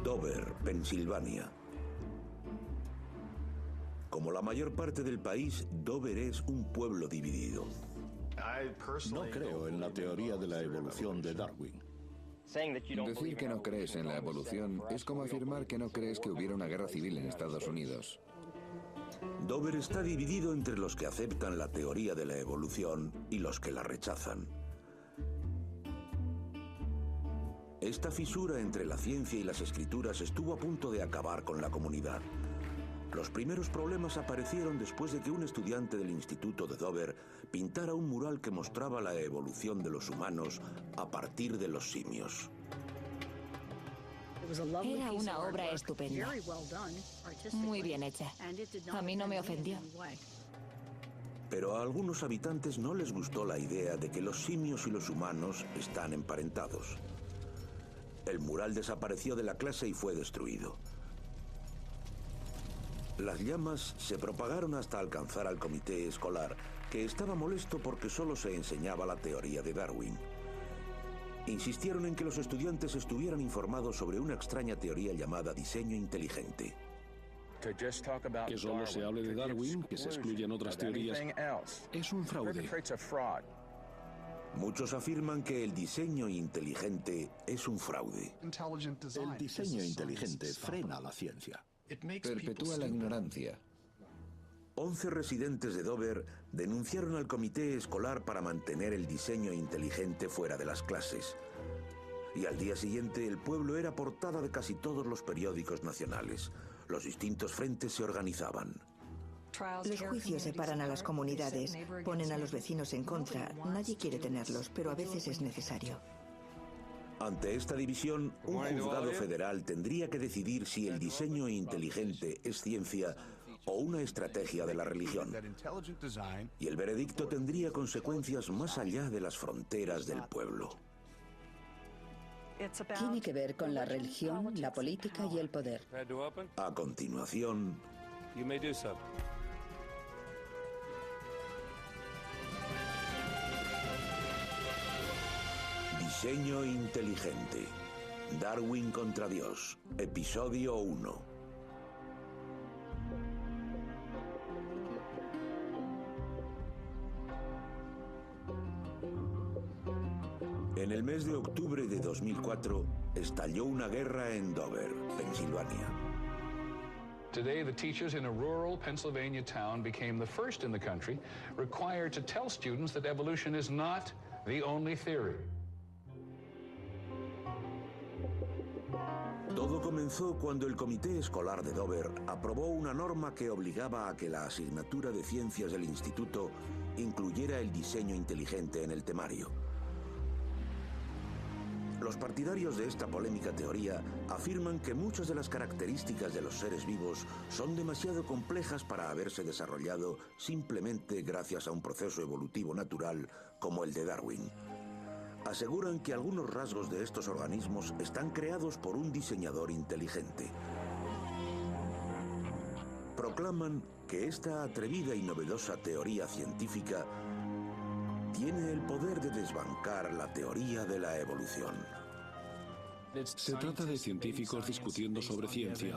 Dover, Pensilvania. Como la mayor parte del país, Dover es un pueblo dividido. No creo en la teoría de la evolución de Darwin. Decir que no crees en la evolución es como afirmar que no crees que hubiera una guerra civil en Estados Unidos. Dover está dividido entre los que aceptan la teoría de la evolución y los que la rechazan. Esta fisura entre la ciencia y las escrituras estuvo a punto de acabar con la comunidad. Los primeros problemas aparecieron después de que un estudiante del Instituto de Dover pintara un mural que mostraba la evolución de los humanos a partir de los simios. Era una obra estupenda, muy bien hecha. A mí no me ofendió. Pero a algunos habitantes no les gustó la idea de que los simios y los humanos están emparentados. El mural desapareció de la clase y fue destruido. Las llamas se propagaron hasta alcanzar al comité escolar, que estaba molesto porque solo se enseñaba la teoría de Darwin. Insistieron en que los estudiantes estuvieran informados sobre una extraña teoría llamada diseño inteligente. Que solo se hable de Darwin, que se excluyan otras teorías, es un fraude. Muchos afirman que el diseño inteligente es un fraude. El diseño inteligente frena la ciencia. Perpetúa la ignorancia. 11 residentes de Dover denunciaron al comité escolar para mantener el diseño inteligente fuera de las clases. Y al día siguiente el pueblo era portada de casi todos los periódicos nacionales. Los distintos frentes se organizaban. Los juicios separan a las comunidades, ponen a los vecinos en contra. Nadie quiere tenerlos, pero a veces es necesario. Ante esta división, un juzgado federal tendría que decidir si el diseño inteligente es ciencia o una estrategia de la religión. Y el veredicto tendría consecuencias más allá de las fronteras del pueblo. Tiene que ver con la religión, la política y el poder. A continuación, Diseño inteligente. Darwin contra Dios. Episodio 1. En el mes de octubre de 2004, estalló una guerra en Dover, Pensilvania. Today, the teachers in a rural Pennsylvania town became the first in the country required to tell students that evolution is not the only theory. Todo comenzó cuando el comité escolar de Dover aprobó una norma que obligaba a que la asignatura de ciencias del instituto incluyera el diseño inteligente en el temario. Los partidarios de esta polémica teoría afirman que muchas de las características de los seres vivos son demasiado complejas para haberse desarrollado simplemente gracias a un proceso evolutivo natural como el de Darwin. Aseguran que algunos rasgos de estos organismos están creados por un diseñador inteligente. Proclaman que esta atrevida y novedosa teoría científica tiene el poder de desbancar la teoría de la evolución. Se trata de científicos discutiendo sobre ciencia,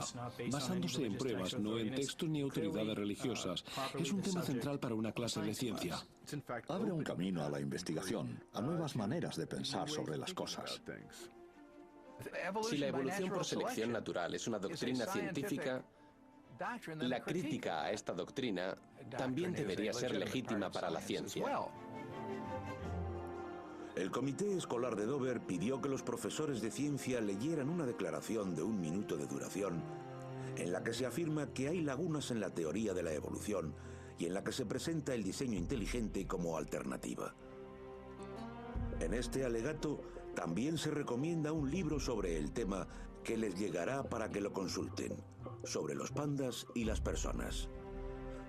basándose en pruebas, no en textos ni autoridades religiosas. Es un tema central para una clase de ciencia. Abre un camino a la investigación, a nuevas maneras de pensar sobre las cosas. Si la evolución por selección natural es una doctrina científica, la crítica a esta doctrina también debería ser legítima para la ciencia. El comité escolar de Dover pidió que los profesores de ciencia leyeran una declaración de 1 minuto de duración en la que se afirma que hay lagunas en la teoría de la evolución y en la que se presenta el diseño inteligente como alternativa. En este alegato también se recomienda un libro sobre el tema que les llegará para que lo consulten, sobre los pandas y las personas.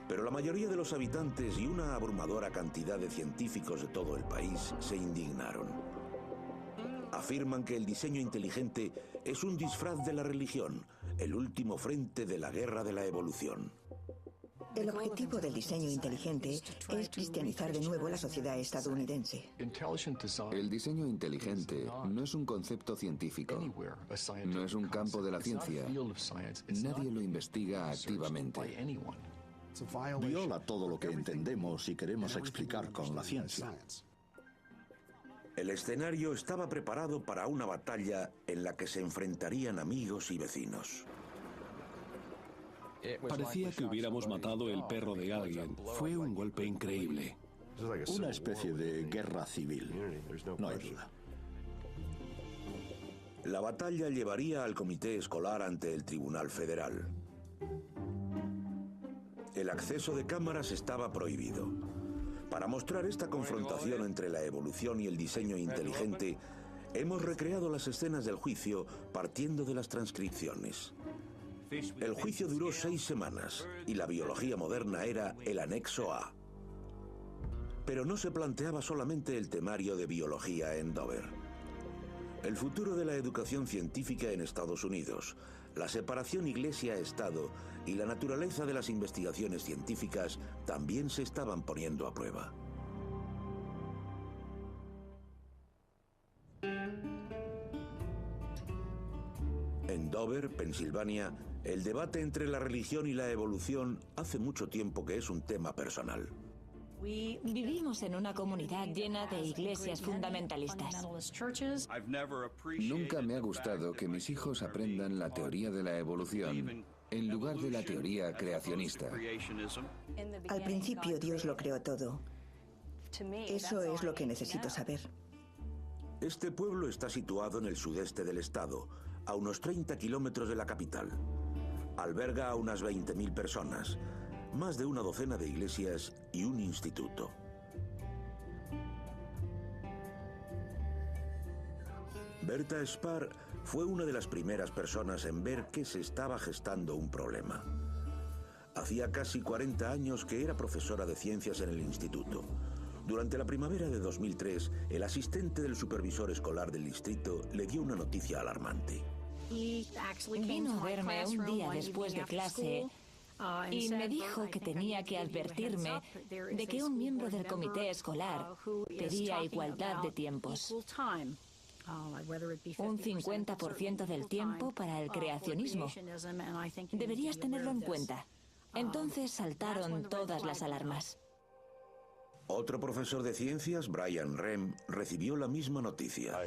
Pero la mayoría de los habitantes y una abrumadora cantidad de científicos de todo el país se indignaron. Afirman que el diseño inteligente es un disfraz de la religión, el último frente de la guerra de la evolución. El objetivo del diseño inteligente es cristianizar de nuevo la sociedad estadounidense. El diseño inteligente no es un concepto científico, no es un campo de la ciencia. Nadie lo investiga activamente. Viola todo lo que entendemos y queremos explicar con la ciencia. El escenario estaba preparado para una batalla en la que se enfrentarían amigos y vecinos. Parecía que hubiéramos matado el perro de alguien. Fue un golpe increíble. Una especie de guerra civil, no hay duda. La batalla llevaría al comité escolar ante el Tribunal Federal. El acceso de cámaras estaba prohibido. Para mostrar esta confrontación entre la evolución y el diseño inteligente, hemos recreado las escenas del juicio partiendo de las transcripciones. El juicio duró 6 semanas y la biología moderna era el anexo A. Pero no se planteaba solamente el temario de biología en Dover. El futuro de la educación científica en Estados Unidos, la separación iglesia-estado y la naturaleza de las investigaciones científicas también se estaban poniendo a prueba. En Dover, Pensilvania, el debate entre la religión y la evolución hace mucho tiempo que es un tema personal. Vivimos en una comunidad llena de iglesias fundamentalistas. Nunca me ha gustado que mis hijos aprendan la teoría de la evolución en lugar de la teoría creacionista. Al principio Dios lo creó todo. Eso es lo que necesito saber. Este pueblo está situado en el sudeste del estado, a unos 30 kilómetros de la capital. Alberga a unas 20.000 personas, más de una docena de iglesias y un instituto. Berta Spar fue una de las primeras personas en ver que se estaba gestando un problema. Hacía casi 40 años que era profesora de ciencias en el instituto. Durante la primavera de 2003, el asistente del supervisor escolar del distrito le dio una noticia alarmante. Vino a verme un día después de clase y me dijo que tenía que advertirme de que un miembro del comité escolar pedía igualdad de tiempos. Un 50% del tiempo para el creacionismo. Deberías tenerlo en cuenta. Entonces saltaron todas las alarmas. Otro profesor de ciencias, Brian Rem, recibió la misma noticia.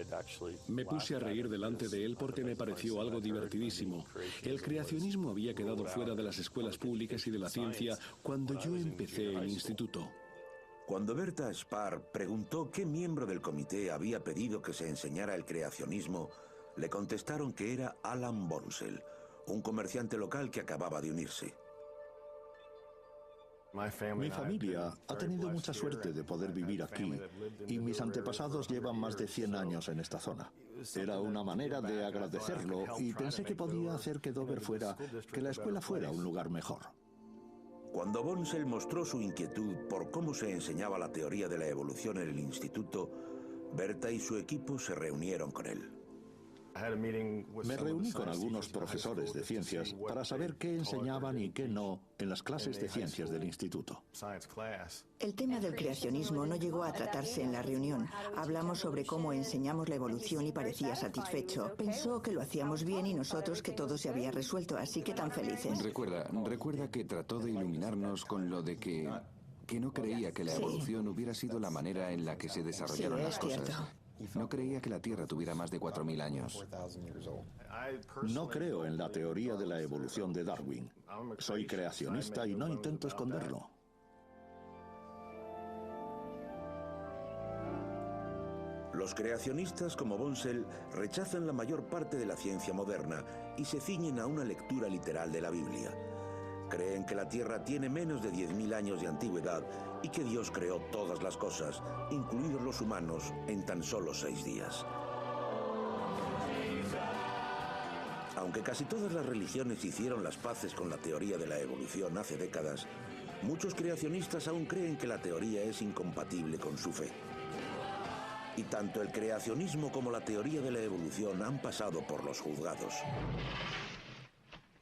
Me puse a reír delante de él porque me pareció algo divertidísimo. El creacionismo había quedado fuera de las escuelas públicas y de la ciencia cuando yo empecé el instituto. Cuando Berta Spar preguntó qué miembro del comité había pedido que se enseñara el creacionismo, le contestaron que era Alan Bonsell, un comerciante local que acababa de unirse. Mi familia ha tenido mucha suerte de poder vivir aquí y mis antepasados llevan más de 100 años en esta zona. Era una manera de agradecerlo y pensé que podía hacer que Dover que la escuela fuera un lugar mejor. Cuando Bonsell mostró su inquietud por cómo se enseñaba la teoría de la evolución en el instituto, Berta y su equipo se reunieron con él. Me reuní con algunos profesores de ciencias para saber qué enseñaban y qué no en las clases de ciencias del instituto. El tema del creacionismo no llegó a tratarse en la reunión. Hablamos sobre cómo enseñamos la evolución y parecía satisfecho. Pensó que lo hacíamos bien y nosotros que todo se había resuelto, así que tan felices. Recuerda que trató de iluminarnos con lo de que no creía que la evolución hubiera sido la manera en la que se desarrollaron las cosas. Cierto. No creía que la Tierra tuviera más de 4.000 años. No creo en la teoría de la evolución de Darwin. Soy creacionista y no intento esconderlo. Los creacionistas como Bonsell rechazan la mayor parte de la ciencia moderna y se ciñen a una lectura literal de la Biblia. Creen que la Tierra tiene menos de 10.000 años de antigüedad y que Dios creó todas las cosas, incluidos los humanos, en tan solo 6 días. Aunque casi todas las religiones hicieron las paces con la teoría de la evolución hace décadas, muchos creacionistas aún creen que la teoría es incompatible con su fe. Y tanto el creacionismo como la teoría de la evolución han pasado por los juzgados.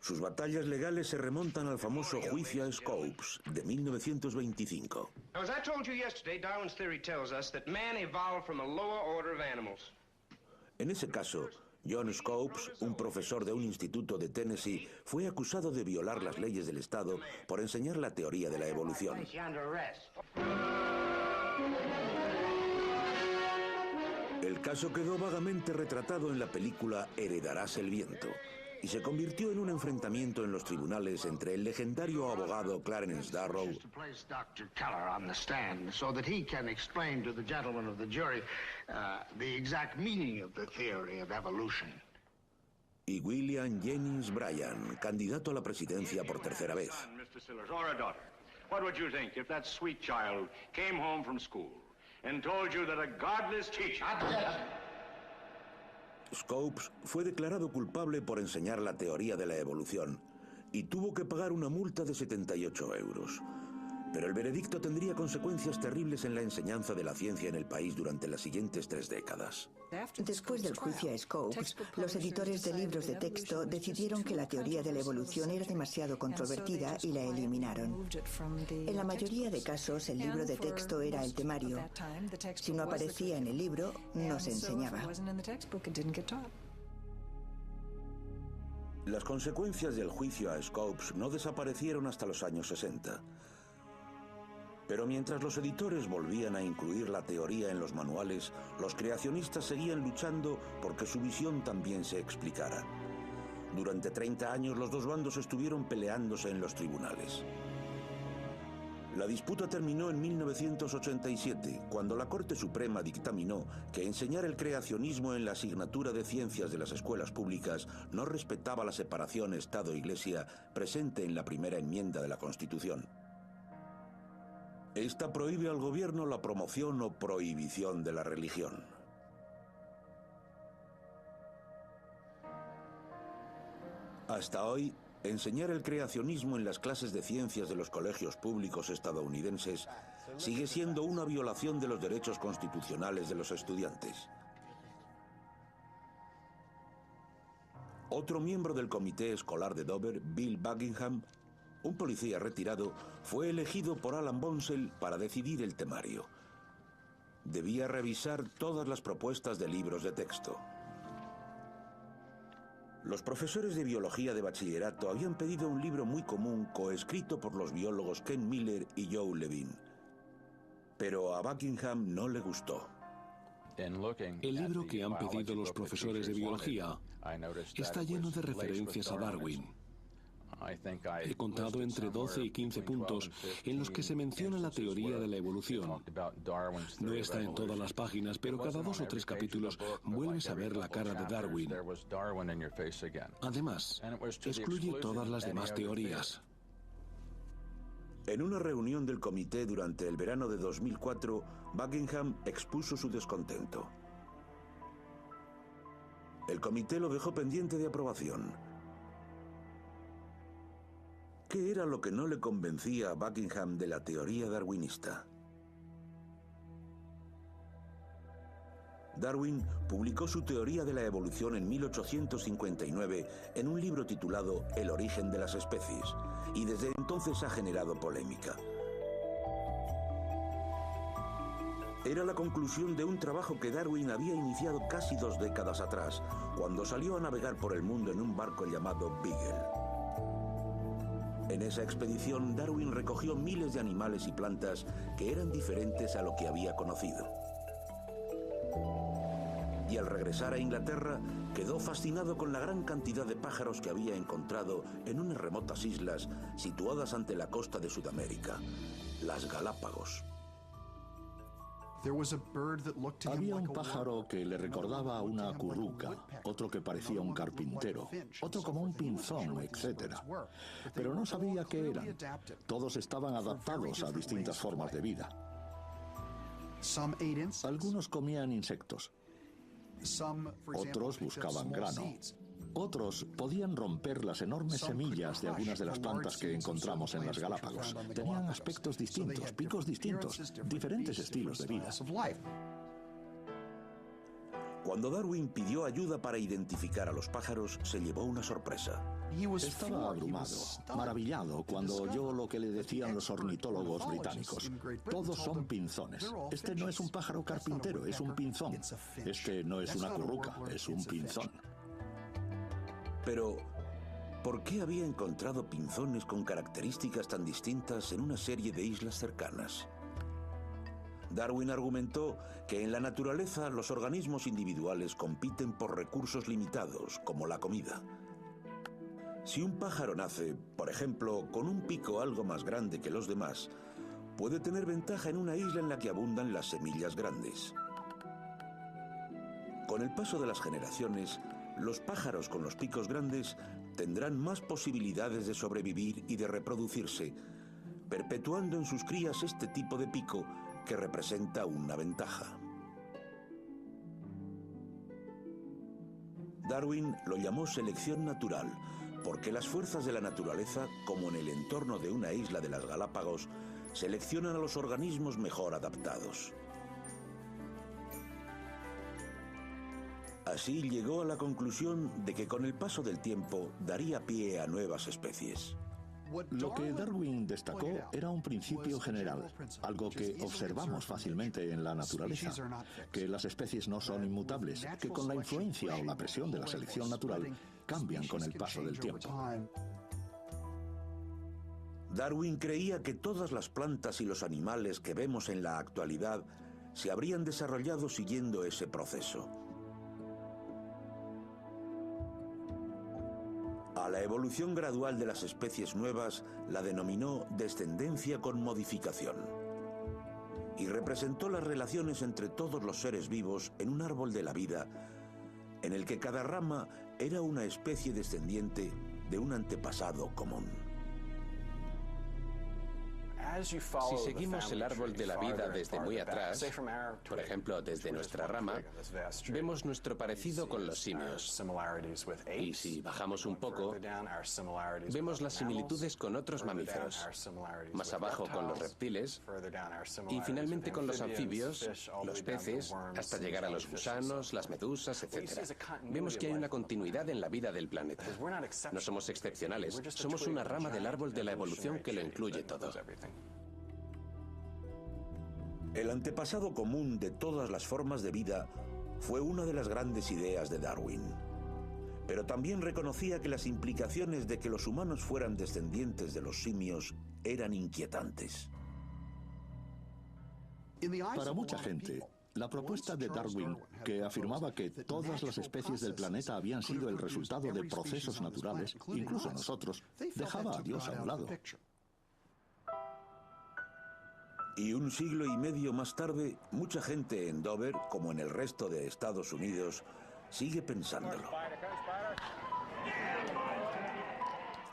Sus batallas legales se remontan al famoso juicio a Scopes de 1925. As I told you yesterday, Darwin's theory tells us that man evolved from a lower order of animals. En ese caso, John Scopes, un profesor de un instituto de Tennessee, fue acusado de violar las leyes del Estado por enseñar la teoría de la evolución. El caso quedó vagamente retratado en la película Heredarás el viento y se convirtió en un enfrentamiento en los tribunales entre el legendario abogado Clarence Darrow y William Jennings Bryan, candidato a la presidencia por tercera vez. What would you think if that sweet child came home from school and told you that a godless teacher... Scopes fue declarado culpable por enseñar la teoría de la evolución y tuvo que pagar una multa de 78 euros. Pero el veredicto tendría consecuencias terribles en la enseñanza de la ciencia en el país durante las siguientes 3 décadas. Después del juicio a Scopes, los editores de libros de texto decidieron que la teoría de la evolución era demasiado controvertida y la eliminaron. En la mayoría de casos, el libro de texto era el temario. Si no aparecía en el libro, no se enseñaba. Las consecuencias del juicio a Scopes no desaparecieron hasta los años 60. Pero mientras los editores volvían a incluir la teoría en los manuales, los creacionistas seguían luchando porque su visión también se explicara. Durante 30 años los dos bandos estuvieron peleándose en los tribunales. La disputa terminó en 1987, cuando la Corte Suprema dictaminó que enseñar el creacionismo en la asignatura de ciencias de las escuelas públicas no respetaba la separación Estado-Iglesia presente en la primera enmienda de la Constitución. Esta prohíbe al gobierno la promoción o prohibición de la religión. Hasta hoy, enseñar el creacionismo en las clases de ciencias de los colegios públicos estadounidenses sigue siendo una violación de los derechos constitucionales de los estudiantes. Otro miembro del comité escolar de Dover, Bill Buckingham, un policía retirado, fue elegido por Alan Bonsell para decidir el temario. Debía revisar todas las propuestas de libros de texto. Los profesores de biología de bachillerato habían pedido un libro muy común coescrito por los biólogos Ken Miller y Joe Levine. Pero a Buckingham no le gustó. El libro que han pedido los profesores de biología está lleno de referencias a Darwin. He contado entre 12 y 15 puntos en los que se menciona la teoría de la evolución. No está en todas las páginas, pero cada 2 o 3 capítulos vuelves a ver la cara de Darwin. Además, excluye todas las demás teorías. En una reunión del comité durante el verano de 2004, Buckingham expuso su descontento. El comité lo dejó pendiente de aprobación. ¿Qué era lo que no le convencía a Buckingham de la teoría darwinista? Darwin publicó su teoría de la evolución en 1859 en un libro titulado El origen de las especies, y desde entonces ha generado polémica. Era la conclusión de un trabajo que Darwin había iniciado casi 2 décadas atrás, cuando salió a navegar por el mundo en un barco llamado Beagle. En esa expedición, Darwin recogió miles de animales y plantas que eran diferentes a lo que había conocido. Y al regresar a Inglaterra, quedó fascinado con la gran cantidad de pájaros que había encontrado en unas remotas islas situadas ante la costa de Sudamérica, las Galápagos. Había un pájaro que le recordaba a una curruca, otro que parecía un carpintero, otro como un pinzón, etc. Pero no sabía qué eran. Todos estaban adaptados a distintas formas de vida. Algunos comían insectos. Otros buscaban grano. Otros podían romper las enormes semillas de algunas de las plantas que encontramos en las Galápagos. Tenían aspectos distintos, picos distintos, diferentes estilos de vida. Cuando Darwin pidió ayuda para identificar a los pájaros, se llevó una sorpresa. Estaba abrumado, maravillado, cuando oyó lo que le decían los ornitólogos británicos. Todos son pinzones. Este no es un pájaro carpintero, es un pinzón. Este no es una curruca, es un pinzón. Pero, ¿por qué había encontrado pinzones con características tan distintas en una serie de islas cercanas? Darwin argumentó que en la naturaleza los organismos individuales compiten por recursos limitados, como la comida. Si un pájaro nace, por ejemplo, con un pico algo más grande que los demás, puede tener ventaja en una isla en la que abundan las semillas grandes. Con el paso de las generaciones, los pájaros con los picos grandes tendrán más posibilidades de sobrevivir y de reproducirse, perpetuando en sus crías este tipo de pico que representa una ventaja. Darwin lo llamó selección natural, porque las fuerzas de la naturaleza, como en el entorno de una isla de las Galápagos, seleccionan a los organismos mejor adaptados. Así llegó a la conclusión de que con el paso del tiempo daría pie a nuevas especies. Lo que Darwin destacó era un principio general, algo que observamos fácilmente en la naturaleza, que las especies no son inmutables, que con la influencia o la presión de la selección natural cambian con el paso del tiempo. Darwin creía que todas las plantas y los animales que vemos en la actualidad se habrían desarrollado siguiendo ese proceso. A la evolución gradual de las especies nuevas la denominó descendencia con modificación y representó las relaciones entre todos los seres vivos en un árbol de la vida en el que cada rama era una especie descendiente de un antepasado común. Si seguimos el árbol de la vida desde muy atrás, por ejemplo, desde nuestra rama, vemos nuestro parecido con los simios. Y si bajamos un poco, vemos las similitudes con otros mamíferos. Más abajo con los reptiles y finalmente con los anfibios, los peces, hasta llegar a los gusanos, las medusas, etc. Vemos que hay una continuidad en la vida del planeta. No somos excepcionales, somos una rama del árbol de la evolución que lo incluye todo. El antepasado común de todas las formas de vida fue una de las grandes ideas de Darwin. Pero también reconocía que las implicaciones de que los humanos fueran descendientes de los simios eran inquietantes. Para mucha gente, la propuesta de Darwin, que afirmaba que todas las especies del planeta habían sido el resultado de procesos naturales, incluso nosotros, dejaba a Dios a un lado. Y un siglo y medio más tarde, mucha gente en Dover, como en el resto de Estados Unidos, sigue pensándolo.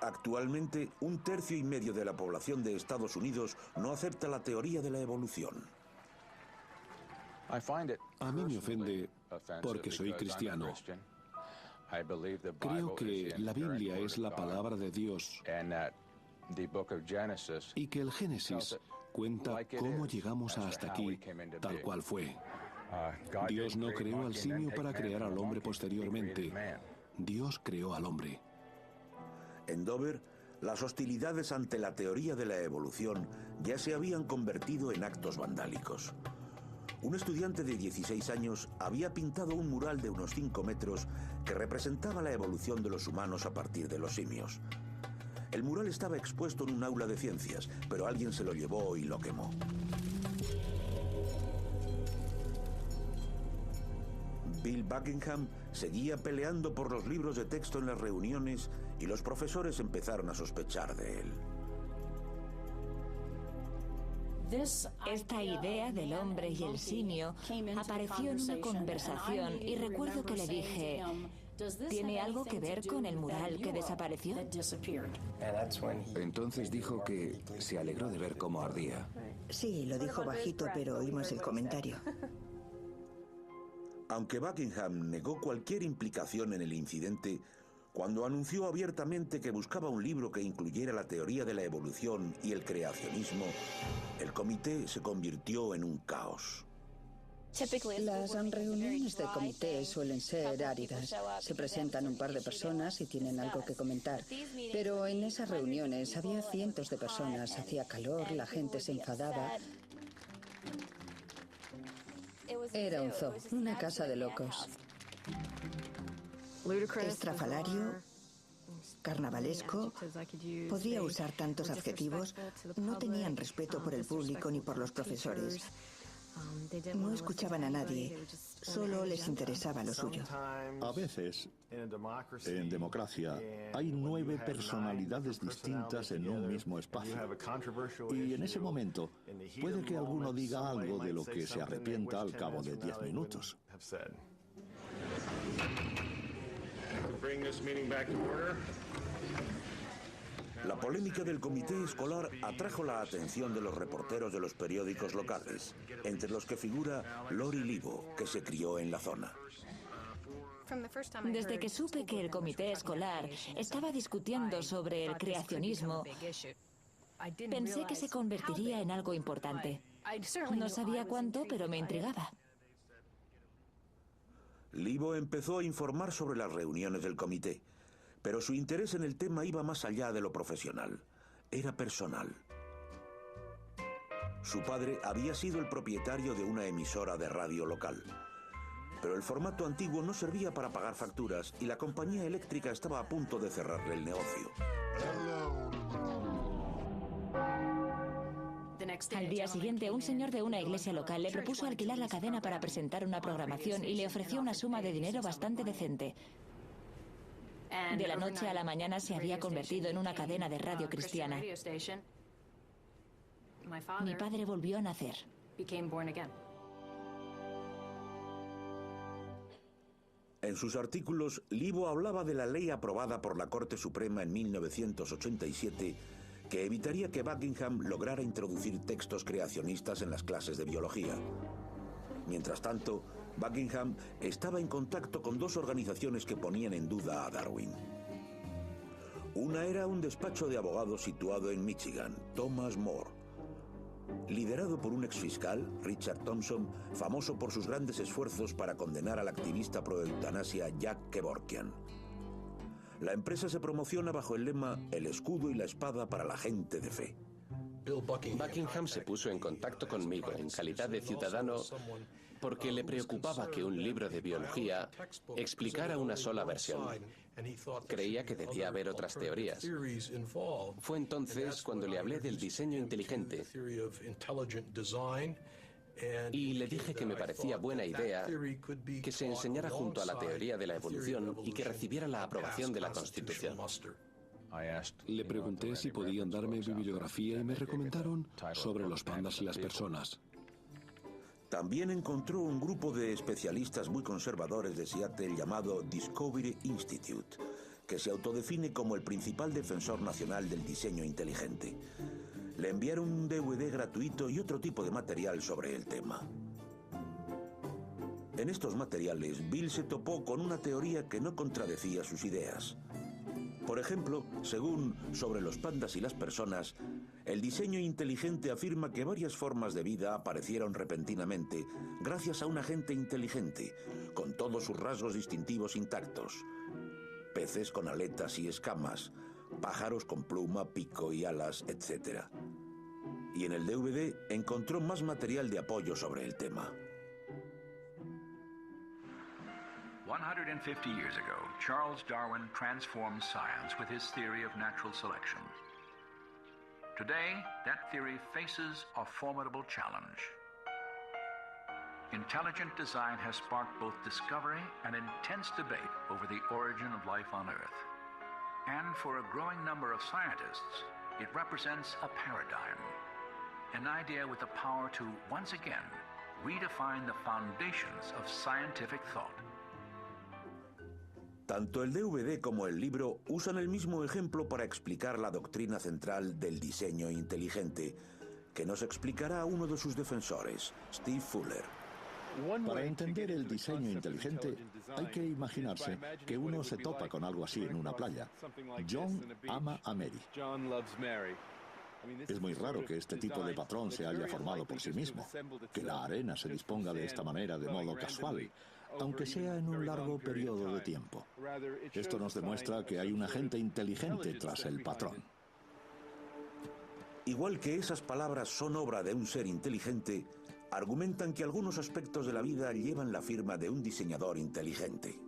Actualmente, 1,3 tercios de la población de Estados Unidos no acepta la teoría de la evolución. A mí me ofende porque soy cristiano. Creo que la Biblia es la palabra de Dios y que el Génesis cuenta cómo llegamos hasta aquí, tal cual fue. Dios no creó al simio para crear al hombre posteriormente. Dios creó al hombre. En Dover, las hostilidades ante la teoría de la evolución ya se habían convertido en actos vandálicos. Un estudiante de 16 años había pintado un mural de unos 5 metros que representaba la evolución de los humanos a partir de los simios. El mural estaba expuesto en un aula de ciencias, pero alguien se lo llevó y lo quemó. Bill Buckingham seguía peleando por los libros de texto en las reuniones y los profesores empezaron a sospechar de él. Esta idea del hombre y el simio apareció en una conversación y recuerdo que le dije: ¿tiene algo que ver con el mural que desapareció? Entonces dijo que se alegró de ver cómo ardía. Sí, lo dijo bajito, pero oímos el comentario. Aunque Buckingham negó cualquier implicación en el incidente, cuando anunció abiertamente que buscaba un libro que incluyera la teoría de la evolución y el creacionismo, el comité se convirtió en un caos. Las reuniones de comité suelen ser áridas. Se presentan un par de personas y tienen algo que comentar. Pero en esas reuniones había cientos de personas, hacía calor, la gente se enfadaba. Era un zoo, una casa de locos. Estrafalario, carnavalesco, podría usar tantos adjetivos. No tenían respeto por el público ni por los profesores. No escuchaban a nadie, solo les interesaba lo suyo. A veces, en democracia, hay 9 personalidades distintas en un mismo espacio. Y en ese momento, puede que alguno diga algo de lo que se arrepienta al cabo de 10 minutos. La polémica del comité escolar atrajo la atención de los reporteros de los periódicos locales, entre los que figura Lori Livo, que se crió en la zona. Desde que supe que el comité escolar estaba discutiendo sobre el creacionismo, pensé que se convertiría en algo importante. No sabía cuánto, pero me intrigaba. Livo empezó a informar sobre las reuniones del comité, pero su interés en el tema iba más allá de lo profesional. Era personal. Su padre había sido el propietario de una emisora de radio local, pero el formato antiguo no servía para pagar facturas y la compañía eléctrica estaba a punto de cerrarle el negocio. Al día siguiente, un señor de una iglesia local le propuso alquilar la cadena para presentar una programación y le ofreció una suma de dinero bastante decente. De la noche a la mañana se había convertido en una cadena de radio cristiana. Mi padre volvió a nacer. En sus artículos, Livo hablaba de la ley aprobada por la Corte Suprema en 1987 que evitaría que Buckingham lograra introducir textos creacionistas en las clases de biología. Mientras tanto, Buckingham estaba en contacto con 2 organizaciones que ponían en duda a Darwin. Una era un despacho de abogados situado en Michigan, Thomas More, liderado por un exfiscal, Richard Thompson, famoso por sus grandes esfuerzos para condenar al activista pro-eutanasia Jack Kevorkian. La empresa se promociona bajo el lema «El escudo y la espada para la gente de fe». Buckingham se puso en contacto conmigo en calidad de ciudadano porque le preocupaba que un libro de biología explicara una sola versión. Creía que debía haber otras teorías. Fue entonces cuando le hablé del diseño inteligente y le dije que me parecía buena idea que se enseñara junto a la teoría de la evolución y que recibiera la aprobación de la Constitución. Le pregunté si podían darme bibliografía y me recomendaron sobre los pandas y las personas. También encontró un grupo de especialistas muy conservadores de Seattle llamado Discovery Institute, que se autodefine como el principal defensor nacional del diseño inteligente. Le enviaron un DVD gratuito y otro tipo de material sobre el tema. En estos materiales, Bill se topó con una teoría que no contradecía sus ideas. Por ejemplo, según Sobre los pandas y las personas, el diseño inteligente afirma que varias formas de vida aparecieron repentinamente gracias a un agente inteligente, con todos sus rasgos distintivos intactos. Peces con aletas y escamas, pájaros con pluma, pico y alas, etc. Y en el DVD encontró más material de apoyo sobre el tema. 150 years ago, Charles Darwin transformed science with his theory of natural selection. Today, that theory faces a formidable challenge. Intelligent design has sparked both discovery and intense debate over the origin of life on Earth. And for a growing number of scientists, it represents a paradigm, an idea with the power to, once again, redefine the foundations of scientific thought. Tanto el DVD como el libro usan el mismo ejemplo para explicar la doctrina central del diseño inteligente, que nos explicará uno de sus defensores, Steve Fuller. Para entender el diseño inteligente, hay que imaginarse que uno se topa con algo así en una playa. John ama a Mary. Es muy raro que este tipo de patrón se haya formado por sí mismo, que la arena se disponga de esta manera de modo casual, aunque sea en un largo periodo de tiempo. Esto nos demuestra que hay un agente inteligente tras el patrón. Igual que esas palabras son obra de un ser inteligente, argumentan que algunos aspectos de la vida llevan la firma de un diseñador inteligente.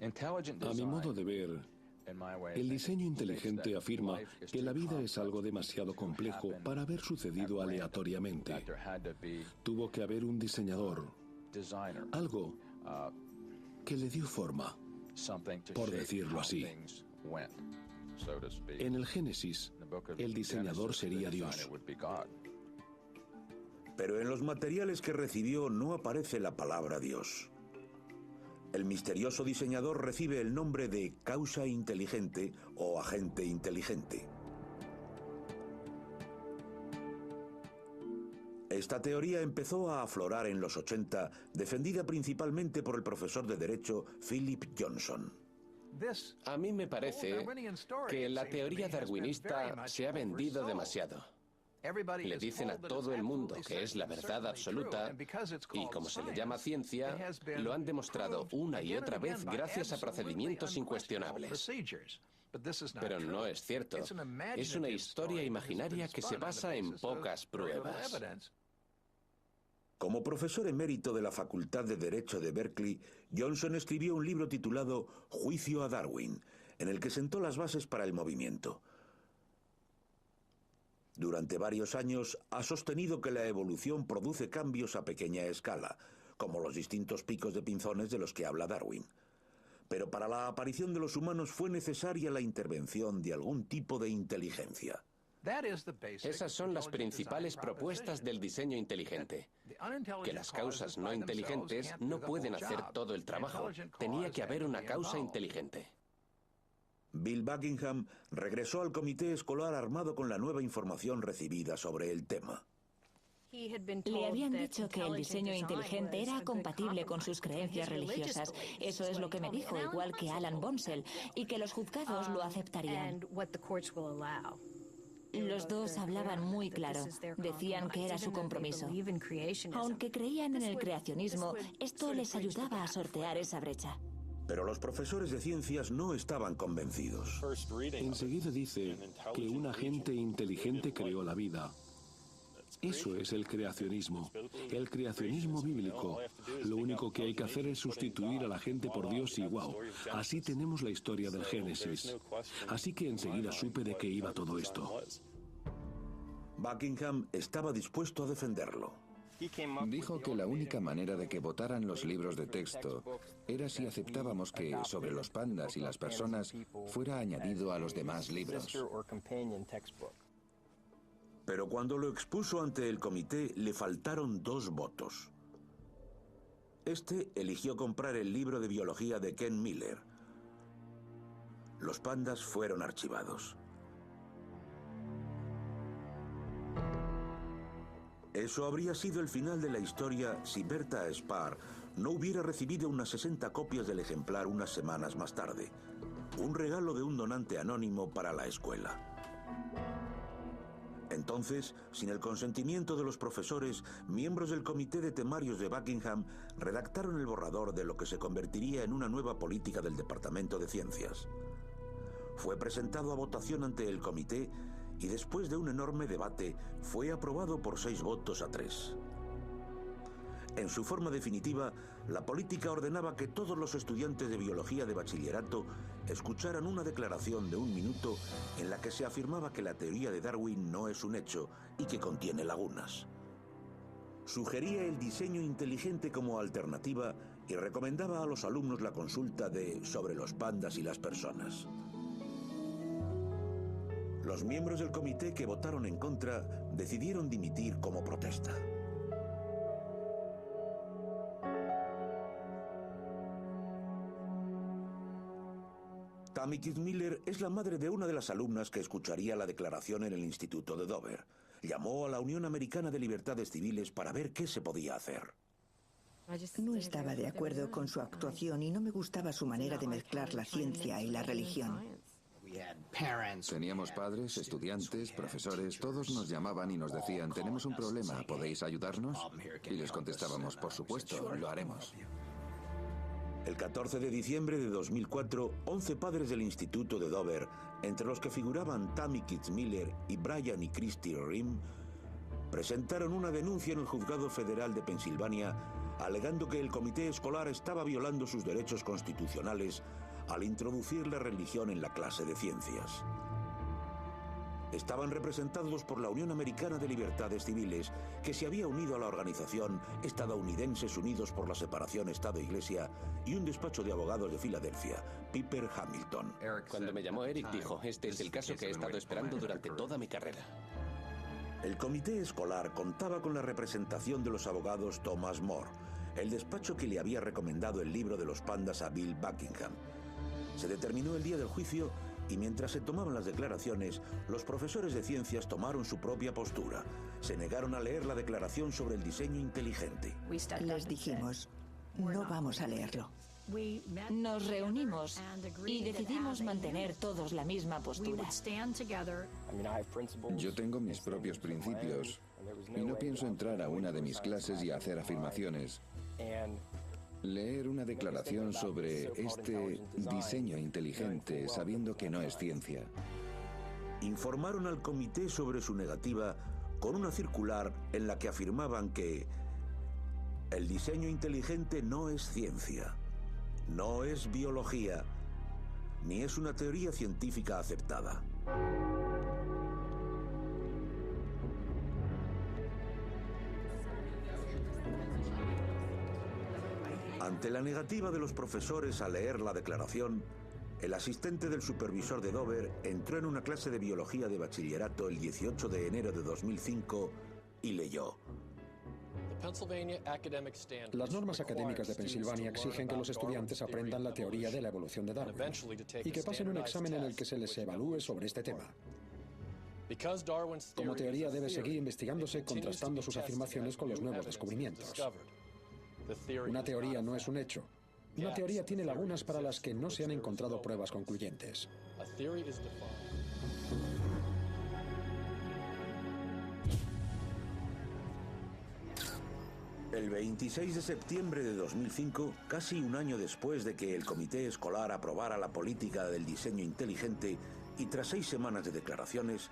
A mi modo de ver, el diseño inteligente afirma que la vida es algo demasiado complejo para haber sucedido aleatoriamente. Tuvo que haber un diseñador, algo que le dio forma, por decirlo así. En el Génesis, el diseñador sería Dios. Pero en los materiales que recibió no aparece la palabra Dios. El misterioso diseñador recibe el nombre de causa inteligente o agente inteligente. Esta teoría empezó a aflorar en los 80, defendida principalmente por el profesor de Derecho Philip Johnson. A mí me parece que la teoría darwinista se ha vendido demasiado. Le dicen a todo el mundo que es la verdad absoluta y como se le llama ciencia, lo han demostrado una y otra vez gracias a procedimientos incuestionables. Pero no es cierto. Es una historia imaginaria que se basa en pocas pruebas. Como profesor emérito de la Facultad de Derecho de Berkeley, Johnson escribió un libro titulado Juicio a Darwin, en el que sentó las bases para el movimiento. Durante varios años ha sostenido que la evolución produce cambios a pequeña escala, como los distintos picos de pinzones de los que habla Darwin. Pero para la aparición de los humanos fue necesaria la intervención de algún tipo de inteligencia. Esas son las principales propuestas del diseño inteligente. Que las causas no inteligentes no pueden hacer todo el trabajo. Tenía que haber una causa inteligente. Bill Buckingham regresó al comité escolar armado con la nueva información recibida sobre el tema. Le habían dicho que el diseño inteligente era compatible con sus creencias religiosas. Eso es lo que me dijo, igual que Alan Bonsell, y que los juzgados lo aceptarían. Los dos hablaban muy claro. Decían que era su compromiso. Aunque creían en el creacionismo, esto les ayudaba a sortear esa brecha. Pero los profesores de ciencias no estaban convencidos. Enseguida dice que un agente inteligente creó la vida. Eso es el creacionismo bíblico. Lo único que hay que hacer es sustituir a la gente por Dios y wow, así tenemos la historia del Génesis. Así que enseguida supe de qué iba todo esto. Buckingham estaba dispuesto a defenderlo. Dijo que la única manera de que votaran los libros de texto era si aceptábamos que sobre los pandas y las personas fuera añadido a los demás libros. Pero cuando lo expuso ante el comité le faltaron 2 votos. Este eligió comprar el libro de biología de Ken Miller. Los pandas fueron archivados. Eso habría sido el final de la historia si Bertha Spar no hubiera recibido unas 60 copias del ejemplar unas semanas más tarde. Un regalo de un donante anónimo para la escuela. Entonces, sin el consentimiento de los profesores, miembros del comité de temarios de Buckingham redactaron el borrador de lo que se convertiría en una nueva política del Departamento de Ciencias. Fue presentado a votación ante el comité y después de un enorme debate fue aprobado por 6 votos a 3. En su forma definitiva, la política ordenaba que todos los estudiantes de biología de bachillerato escucharan una declaración de 1 minuto en la que se afirmaba que la teoría de Darwin no es un hecho y que contiene lagunas. Sugería el diseño inteligente como alternativa y recomendaba a los alumnos la consulta de Sobre los pandas y las personas. Los miembros del comité que votaron en contra decidieron dimitir como protesta. Tammy Kitzmiller es la madre de una de las alumnas que escucharía la declaración en el Instituto de Dover. Llamó a la Unión Americana de Libertades Civiles para ver qué se podía hacer. No estaba de acuerdo con su actuación y no me gustaba su manera de mezclar la ciencia y la religión. Teníamos padres, estudiantes, profesores, todos nos llamaban y nos decían, tenemos un problema, ¿podéis ayudarnos? Y les contestábamos, por supuesto, lo haremos. El 14 de diciembre de 2004, 11 padres del Instituto de Dover, entre los que figuraban Tammy Kitzmiller y Brian y Christy Rim, presentaron una denuncia en el Juzgado Federal de Pensilvania, alegando que el comité escolar estaba violando sus derechos constitucionales al introducir la religión en la clase de ciencias. Estaban representados por la Unión Americana de Libertades Civiles, que se había unido a la organización Estadounidenses Unidos por la Separación Estado-Iglesia, y un despacho de abogados de Filadelfia, Piper Hamilton. Cuando me llamó Eric, dijo, este es el caso que he estado esperando durante toda mi carrera. El comité escolar contaba con la representación de los abogados Thomas More, el despacho que le había recomendado el libro de los pandas a Bill Buckingham. Se determinó el día del juicio y mientras se tomaban las declaraciones, los profesores de ciencias tomaron su propia postura. Se negaron a leer la declaración sobre el diseño inteligente. Les dijimos, no vamos a leerlo. Nos reunimos y decidimos mantener todos la misma postura. Yo tengo mis propios principios y no pienso entrar a una de mis clases y hacer afirmaciones. Leer una declaración sobre este diseño inteligente sabiendo que no es ciencia. Informaron al comité sobre su negativa con una circular en la que afirmaban que el diseño inteligente no es ciencia, no es biología, ni es una teoría científica aceptada. Ante la negativa de los profesores a leer la declaración, el asistente del supervisor de Dover entró en una clase de biología de bachillerato el 18 de enero de 2005 y leyó. Las normas académicas de Pensilvania exigen que los estudiantes aprendan la teoría de la evolución de Darwin y que pasen un examen en el que se les evalúe sobre este tema. Como teoría debe seguir investigándose contrastando sus afirmaciones con los nuevos descubrimientos. Una teoría no es un hecho. Una teoría tiene lagunas para las que no se han encontrado pruebas concluyentes. El 26 de septiembre de 2005, casi un año después de que el comité escolar aprobara la política del diseño inteligente y tras 6 semanas de declaraciones,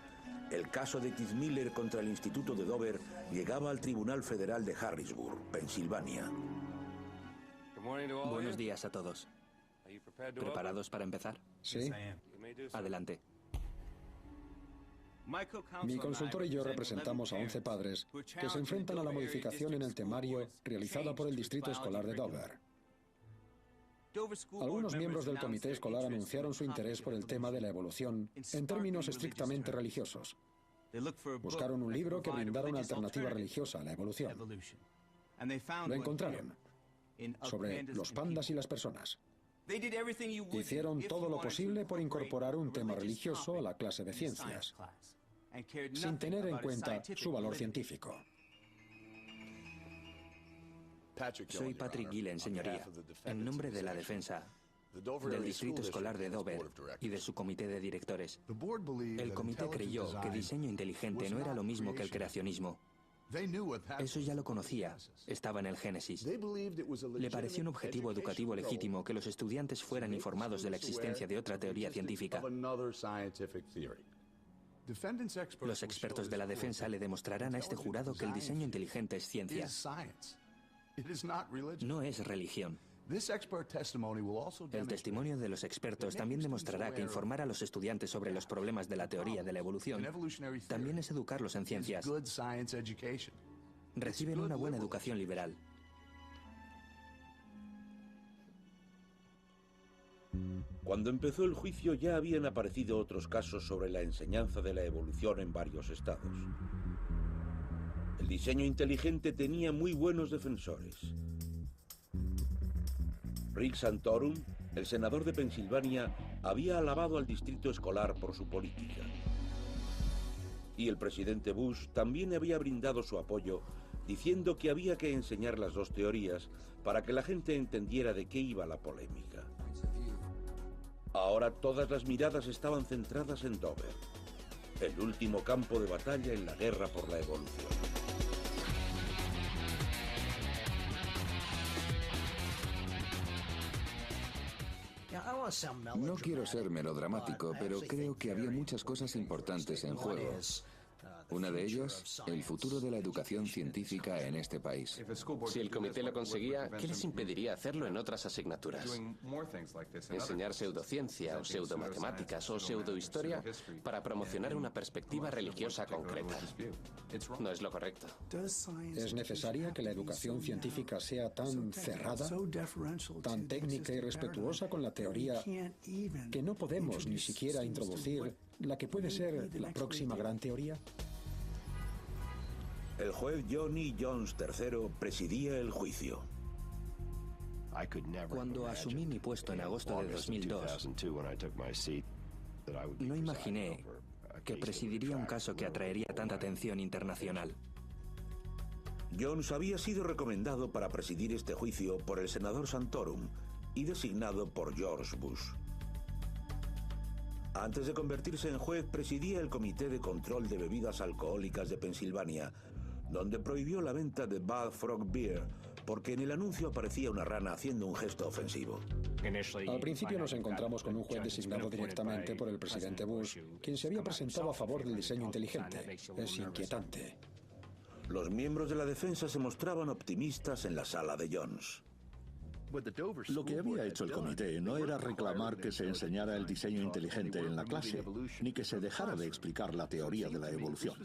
el caso de Kitzmiller contra el Instituto de Dover llegaba al Tribunal Federal de Harrisburg, Pensilvania. Buenos días a todos. ¿Preparados para empezar? Sí. Adelante. Mi consultor y yo representamos a 11 padres que se enfrentan a la modificación en el temario realizada por el Distrito Escolar de Dover. Algunos miembros del comité escolar anunciaron su interés por el tema de la evolución en términos estrictamente religiosos. Buscaron un libro que brindara una alternativa religiosa a la evolución. Lo encontraron, sobre los pandas y las personas. Hicieron todo lo posible por incorporar un tema religioso a la clase de ciencias, sin tener en cuenta su valor científico. Soy Patrick Gillen, señoría, en nombre de la defensa del Distrito Escolar de Dover y de su comité de directores. El comité creyó que diseño inteligente no era lo mismo que el creacionismo. Eso ya lo conocía, estaba en el Génesis. Le pareció un objetivo educativo legítimo que los estudiantes fueran informados de la existencia de otra teoría científica. Los expertos de la defensa le demostrarán a este jurado que el diseño inteligente es ciencia. No es religión. El testimonio de los expertos también demostrará que informar a los estudiantes sobre los problemas de la teoría de la evolución también es educarlos en ciencias. Reciben una buena educación liberal. Cuando empezó el juicio ya habían aparecido otros casos sobre la enseñanza de la evolución en varios estados. El diseño inteligente tenía muy buenos defensores. Rick Santorum, el senador de Pensilvania, había alabado al distrito escolar por su política. Y el presidente Bush también había brindado su apoyo, diciendo que había que enseñar las dos teorías para que la gente entendiera de qué iba la polémica. Ahora todas las miradas estaban centradas en Dover, el último campo de batalla en la guerra por la evolución. No quiero ser melodramático, pero creo que había muchas cosas importantes en juego. Una de ellas, el futuro de la educación científica en este país. Si el comité lo conseguía, ¿qué les impediría hacerlo en otras asignaturas? Enseñar pseudociencia o pseudomatemáticas o pseudohistoria para promocionar una perspectiva religiosa concreta. No es lo correcto. ¿Es necesaria que la educación científica sea tan cerrada, tan técnica y respetuosa con la teoría, que no podemos ni siquiera introducir la que puede ser la próxima gran teoría? El juez Johnny Jones III presidía el juicio. Cuando asumí mi puesto en agosto de 2002, no imaginé que presidiría un caso que atraería tanta atención internacional. Jones había sido recomendado para presidir este juicio por el senador Santorum y designado por George Bush. Antes de convertirse en juez, presidía el Comité de Control de Bebidas Alcohólicas de Pensilvania, donde prohibió la venta de Bull Frog Beer porque en el anuncio aparecía una rana haciendo un gesto ofensivo. Al principio nos encontramos con un juez designado directamente por el presidente Bush, quien se había presentado a favor del diseño inteligente. Es inquietante. Los miembros de la defensa se mostraban optimistas en la sala de Jones. Lo que había hecho el comité no era reclamar que se enseñara el diseño inteligente en la clase, ni que se dejara de explicar la teoría de la evolución.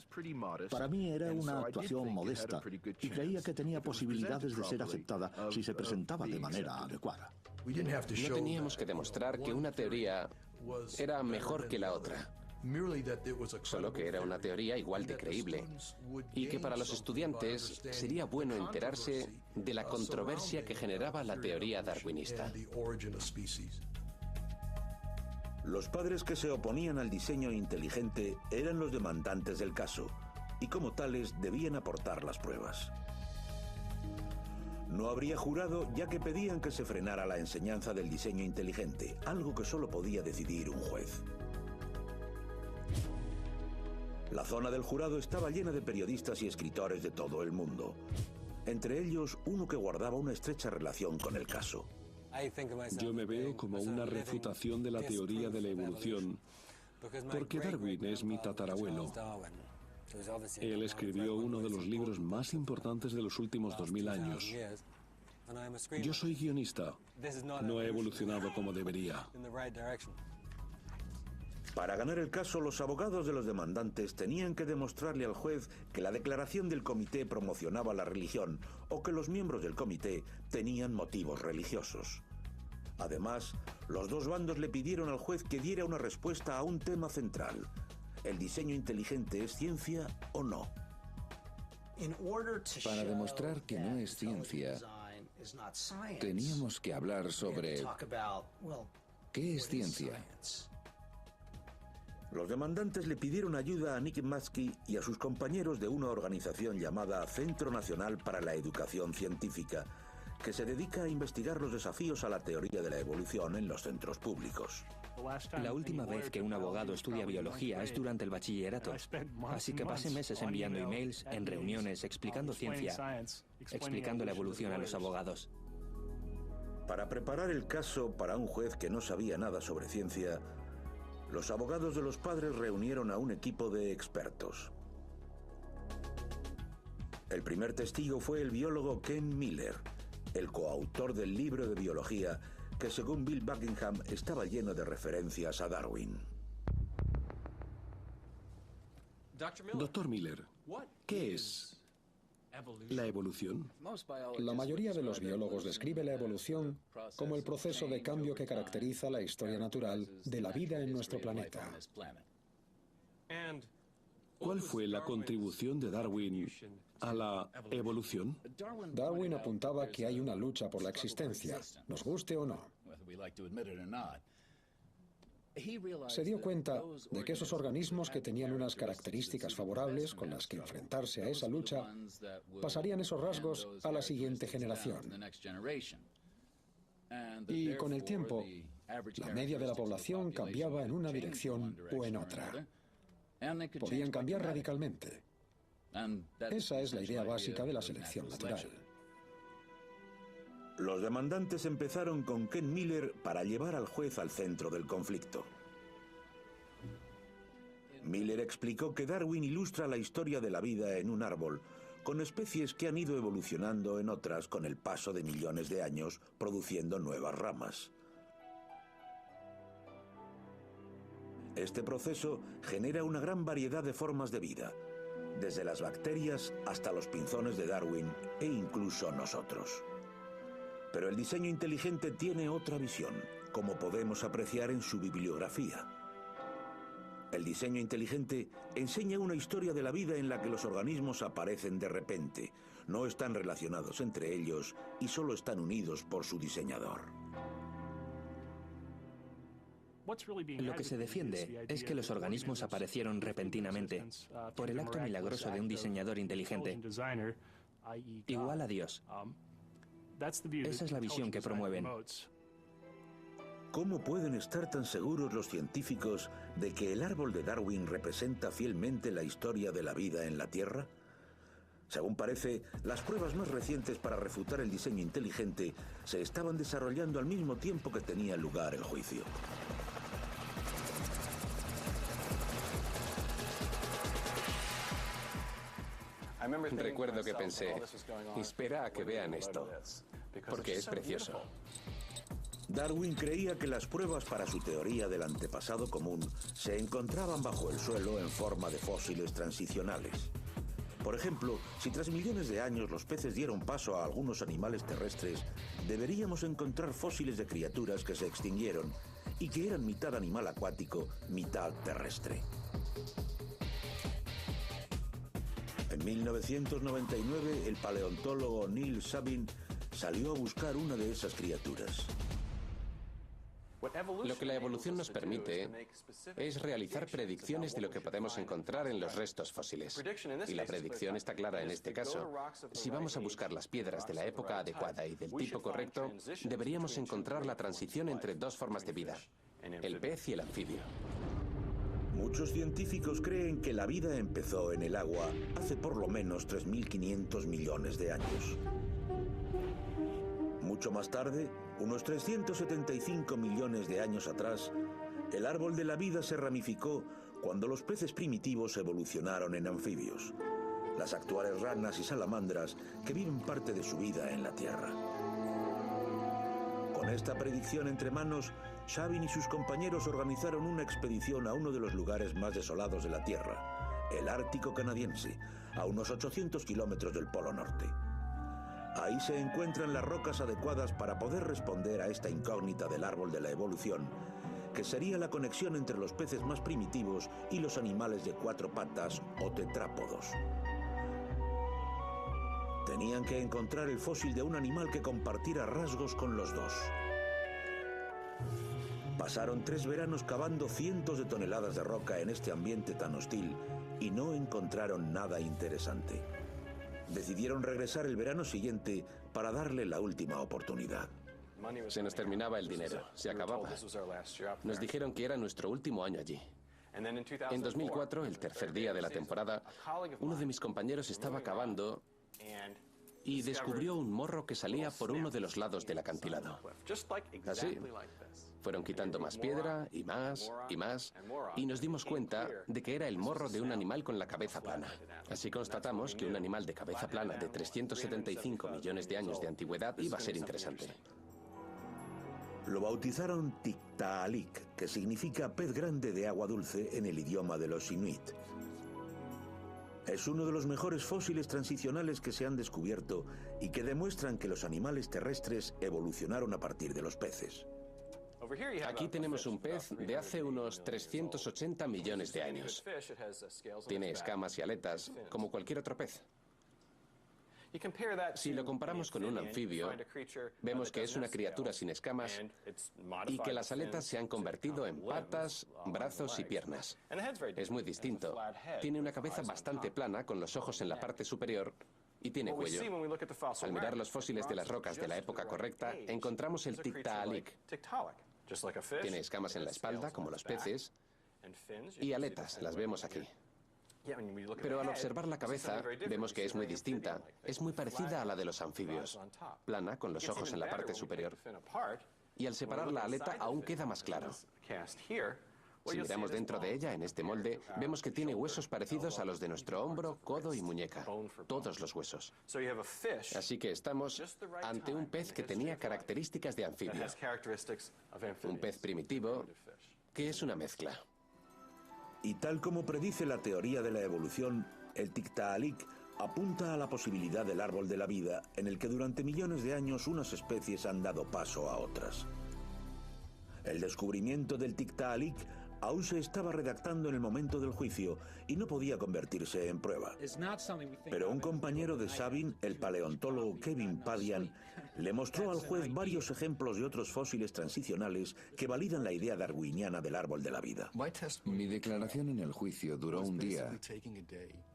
Para mí era una actuación modesta y creía que tenía posibilidades de ser aceptada si se presentaba de manera adecuada. No teníamos que demostrar que una teoría era mejor que la otra, solo que era una teoría igual de creíble y que para los estudiantes sería bueno enterarse de la controversia que generaba la teoría darwinista. Los padres que se oponían al diseño inteligente eran los demandantes del caso y como tales debían aportar las pruebas. No habría jurado ya que pedían que se frenara la enseñanza del diseño inteligente, algo que solo podía decidir un juez. La zona del jurado estaba llena de periodistas y escritores de todo el mundo. Entre ellos, uno que guardaba una estrecha relación con el caso. Yo me veo como una refutación de la teoría de la evolución, porque Darwin es mi tatarabuelo. Él escribió uno de los libros más importantes de los últimos 2000 años. Yo soy guionista. No he evolucionado como debería. Para ganar el caso, los abogados de los demandantes tenían que demostrarle al juez que la declaración del comité promocionaba la religión o que los miembros del comité tenían motivos religiosos. Además, los dos bandos le pidieron al juez que diera una respuesta a un tema central. ¿El diseño inteligente es ciencia o no? Para demostrar que no es ciencia, teníamos que hablar sobre ¿qué es ciencia? Los demandantes le pidieron ayuda a Nick Maskey y a sus compañeros de una organización llamada Centro Nacional para la Educación Científica, que se dedica a investigar los desafíos a la teoría de la evolución en los centros públicos. La última vez que un abogado estudia biología es durante el bachillerato, así que pasé meses enviando emails, en reuniones, explicando ciencia, explicando la evolución a los abogados. Para preparar el caso para un juez que no sabía nada sobre ciencia, los abogados de los padres reunieron a un equipo de expertos. El primer testigo fue el biólogo Ken Miller, el coautor del libro de biología que, según Bill Buckingham, estaba lleno de referencias a Darwin. Doctor Miller, ¿qué es la evolución? La mayoría de los biólogos describe la evolución como el proceso de cambio que caracteriza la historia natural de la vida en nuestro planeta. ¿Cuál fue la contribución de Darwin a la evolución? Darwin apuntaba que hay una lucha por la existencia, nos guste o no. Se dio cuenta de que esos organismos que tenían unas características favorables con las que enfrentarse a esa lucha pasarían esos rasgos a la siguiente generación. Y con el tiempo, La media de la población cambiaba en una dirección o en otra. Podían cambiar radicalmente. Esa es la idea básica de la selección natural. Los demandantes empezaron con Ken Miller para llevar al juez al centro del conflicto. Miller explicó que Darwin ilustra la historia de la vida en un árbol, con especies que han ido evolucionando en otras con el paso de millones de años, produciendo nuevas ramas. Este proceso genera una gran variedad de formas de vida, desde las bacterias hasta los pinzones de Darwin e incluso nosotros. Pero el diseño inteligente tiene otra visión, como podemos apreciar en su bibliografía. El diseño inteligente enseña una historia de la vida en la que los organismos aparecen de repente, no están relacionados entre ellos y solo están unidos por su diseñador. Lo que se defiende es que los organismos aparecieron repentinamente, por el acto milagroso de un diseñador inteligente, igual a Dios. Esa es la visión que promueven. ¿Cómo pueden estar tan seguros los científicos de que el árbol de Darwin representa fielmente la historia de la vida en la Tierra? Según parece, las pruebas más recientes para refutar el diseño inteligente se estaban desarrollando al mismo tiempo que tenía lugar el juicio. Recuerdo que pensé, espera a que vean esto, porque es precioso. Darwin creía que las pruebas para su teoría del antepasado común se encontraban bajo el suelo en forma de fósiles transicionales. Por ejemplo, si tras millones de años los peces dieron paso a algunos animales terrestres, deberíamos encontrar fósiles de criaturas que se extinguieron y que eran mitad animal acuático, mitad terrestre. En 1999, el paleontólogo Neil Sabin salió a buscar una de esas criaturas. Lo que la evolución nos permite es realizar predicciones de lo que podemos encontrar en los restos fósiles. Y la predicción está clara en este caso. Si vamos a buscar las piedras de la época adecuada y del tipo correcto, deberíamos encontrar la transición entre dos formas de vida, el pez y el anfibio. Muchos científicos creen que la vida empezó en el agua hace por lo menos 3.500 millones de años. Mucho más tarde, unos 375 millones de años atrás, el árbol de la vida se ramificó cuando los peces primitivos evolucionaron en anfibios, las actuales ranas y salamandras que viven parte de su vida en la Tierra. Con esta predicción entre manos, Sabin y sus compañeros organizaron una expedición a uno de los lugares más desolados de la Tierra, el Ártico canadiense, a unos 800 kilómetros del Polo Norte. Ahí se encuentran las rocas adecuadas para poder responder a esta incógnita del árbol de la evolución, que sería la conexión entre los peces más primitivos y los animales de cuatro patas o tetrápodos. Tenían que encontrar el fósil de un animal que compartiera rasgos con los dos. Pasaron 3 veranos cavando cientos de toneladas de roca en este ambiente tan hostil y no encontraron nada interesante. Decidieron regresar el verano siguiente para darle la última oportunidad. Se nos terminaba el dinero, se acababa. Nos dijeron que era nuestro último año allí. En 2004, el tercer día de la temporada, uno de mis compañeros estaba cavando y descubrió un morro que salía por uno de los lados del acantilado. Así, fueron quitando más piedra y más y más, y nos dimos cuenta de que era el morro de un animal con la cabeza plana. Así constatamos que un animal de cabeza plana de 375 millones de años de antigüedad iba a ser interesante. Lo bautizaron Tiktaalik, que significa pez grande de agua dulce en el idioma de los inuit. Es uno de los mejores fósiles transicionales que se han descubierto y que demuestran que los animales terrestres evolucionaron a partir de los peces. Aquí tenemos un pez de hace unos 380 millones de años. Tiene escamas y aletas, como cualquier otro pez. Si lo comparamos con un anfibio, vemos que es una criatura sin escamas y que las aletas se han convertido en patas, brazos y piernas. Es muy distinto. Tiene una cabeza bastante plana con los ojos en la parte superior y tiene cuello. Al mirar los fósiles de las rocas de la época correcta, encontramos el Tiktaalik. Tiene escamas en la espalda, como los peces, y aletas, las vemos aquí. Pero al observar la cabeza, vemos que es muy distinta. Es muy parecida a la de los anfibios. Plana, con los ojos en la parte superior. Y al separar la aleta aún queda más claro. Si miramos dentro de ella, en este molde, vemos que tiene huesos parecidos a los de nuestro hombro, codo y muñeca. Todos los huesos. Así que estamos ante un pez que tenía características de anfibio. Un pez primitivo que es una mezcla. Y tal como predice la teoría de la evolución, el Tiktaalik apunta a la posibilidad del árbol de la vida, en el que durante millones de años unas especies han dado paso a otras. El descubrimiento del Tiktaalik aún se estaba redactando en el momento del juicio y no podía convertirse en prueba. Pero un compañero de Sabin, el paleontólogo Kevin Padian, le mostró al juez varios ejemplos de otros fósiles transicionales que validan la idea darwiniana del árbol de la vida. Mi declaración en el juicio duró un día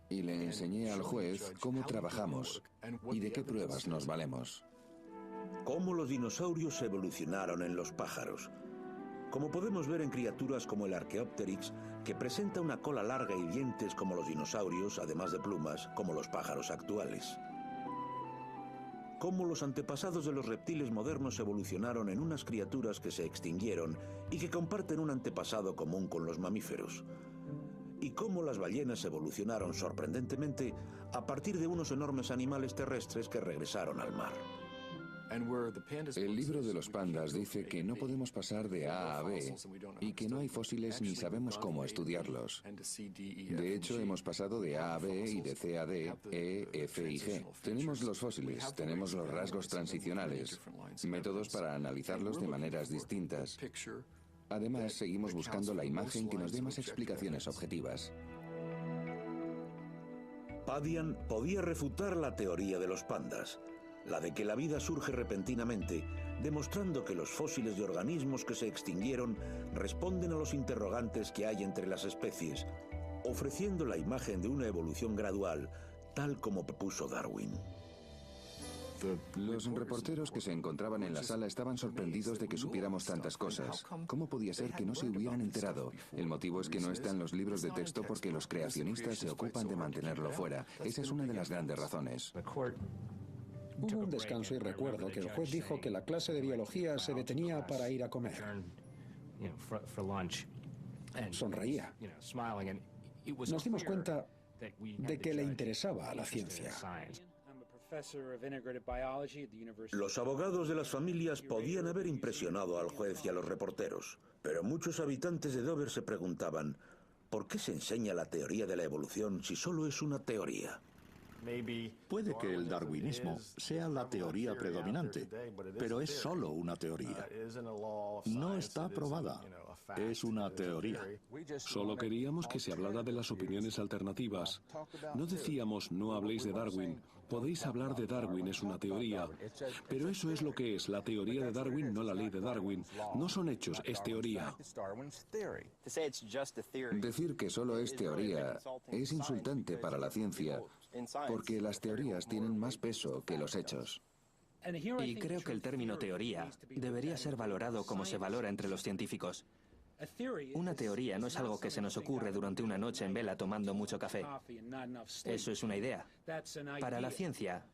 y le enseñé al juez cómo trabajamos y de qué pruebas nos valemos. Cómo los dinosaurios evolucionaron en los pájaros. Como podemos ver en criaturas como el Archaeopteryx, que presenta una cola larga y dientes como los dinosaurios, además de plumas, como los pájaros actuales. Cómo los antepasados de los reptiles modernos evolucionaron en unas criaturas que se extinguieron y que comparten un antepasado común con los mamíferos. Y cómo las ballenas evolucionaron sorprendentemente a partir de unos enormes animales terrestres que regresaron al mar. El libro de los pandas dice que no podemos pasar de A a B y que no hay fósiles ni sabemos cómo estudiarlos. De hecho, hemos pasado de A a B y de C a D, E, F y G. Tenemos los fósiles, tenemos los rasgos transicionales, métodos para analizarlos de maneras distintas. Además, seguimos buscando la imagen que nos dé más explicaciones objetivas. Padian podía refutar la teoría de los pandas, la de que la vida surge repentinamente, demostrando que los fósiles de organismos que se extinguieron responden a los interrogantes que hay entre las especies, ofreciendo la imagen de una evolución gradual, tal como propuso Darwin. Los reporteros que se encontraban en la sala estaban sorprendidos de que supiéramos tantas cosas. ¿Cómo podía ser que no se hubieran enterado? El motivo es que no está en los libros de texto porque los creacionistas se ocupan de mantenerlo fuera. Esa es una de las grandes razones. Hubo un descanso y recuerdo que el juez dijo que la clase de biología se detenía para ir a comer. Sonreía. Nos dimos cuenta de que le interesaba a la ciencia. Los abogados de las familias podían haber impresionado al juez y a los reporteros, pero muchos habitantes de Dover se preguntaban, ¿por qué se enseña la teoría de la evolución si solo es una teoría? Puede que el darwinismo sea la teoría predominante, pero es solo una teoría. No está probada. Es una teoría. Solo queríamos que se hablara de las opiniones alternativas. No decíamos, no habléis de Darwin. Podéis hablar de Darwin, es una teoría. Pero eso es lo que es, la teoría de Darwin, no la ley de Darwin. No son hechos, es teoría. Decir que solo es teoría es insultante para la ciencia, porque las teorías tienen más peso que los hechos. Y creo que el término teoría debería ser valorado como se valora entre los científicos. Una teoría no es algo que se nos ocurre durante una noche en vela tomando mucho café. Eso es una idea. Para la ciencia,